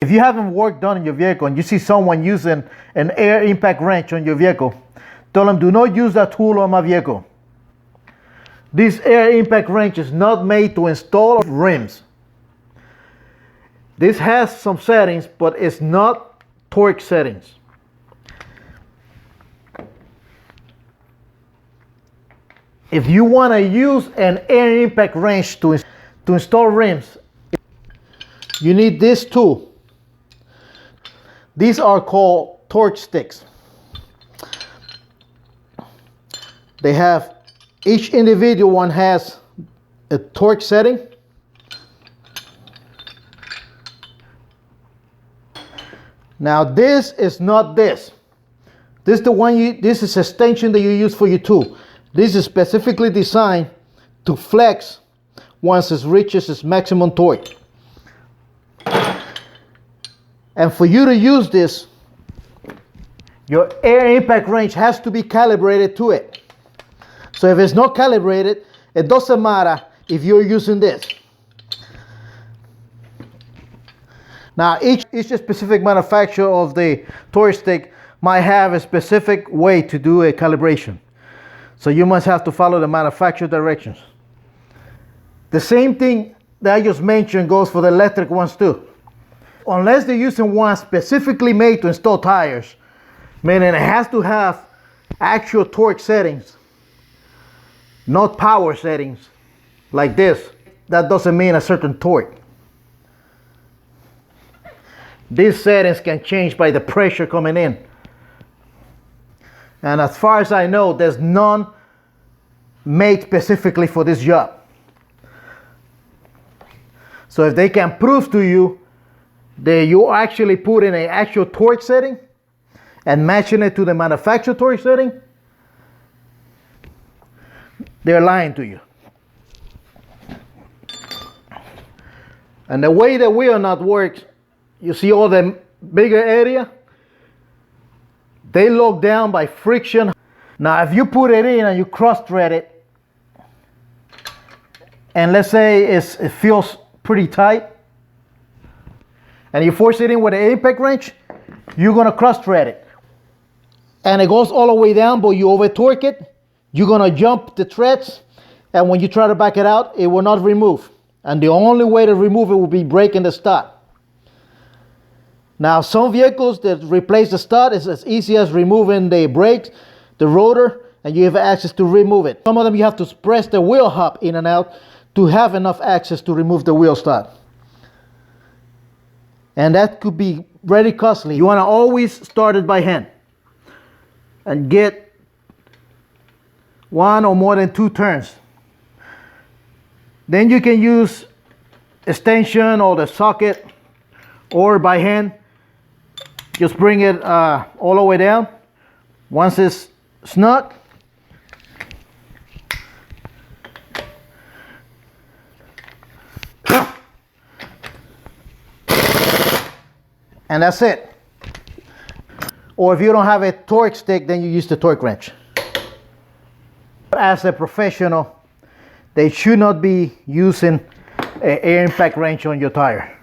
If you haven't work done in your vehicle and you see someone using an air impact wrench on your vehicle, tell them, do not use that tool on my vehicle. This air impact wrench is not made to install rims. This has some settings, but it's not torque settings. If you want to use an air impact wrench to install rims, you need this tool. These are called torque sticks. They have, each individual one has a torque setting. Now this is not this. This is the one this is extension that you use for your tool. This is specifically designed to flex once it reaches its maximum torque. And for you to use this, your air impact wrench has to be calibrated to it. So if it's not calibrated, it doesn't matter if you're using this. Now each specific manufacturer of the torque stick might have a specific way to do a calibration. So you must have to follow the manufacturer directions. The same thing that I just mentioned goes for the electric ones too. Unless they're using one specifically made to install tires, meaning it has to have actual torque settings, not power settings like this. That doesn't mean a certain torque. These settings can change by the pressure coming in. And as far as I know, there's none made specifically for this job. So if they can prove to you that you actually put in an actual torque setting and matching it to the manufacturer torque setting, they're lying to you. And the way the wheel nut works, you see all the bigger area? They lock down by friction. Now if you put it in and you cross thread it, and let's say it feels pretty tight, and you force it in with an impact wrench, you're gonna cross thread it. And it goes all the way down, but you over torque it, you're gonna jump the threads, and when you try to back it out, it will not remove. And the only way to remove it will be breaking the stud. Now some vehicles that replace the stud is as easy as removing the brakes, the rotor, and you have access to remove it. Some of them you have to press the wheel hub in and out to have enough access to remove the wheel stud. And that could be very costly. You want to always start it by hand and get one or more than 2 turns. Then you can use extension or the socket, or by hand just bring it all the way down. Once it's snug, and that's it. Or if you don't have a torque stick, then you use the torque wrench. As a professional, they should not be using an air impact wrench on your tire.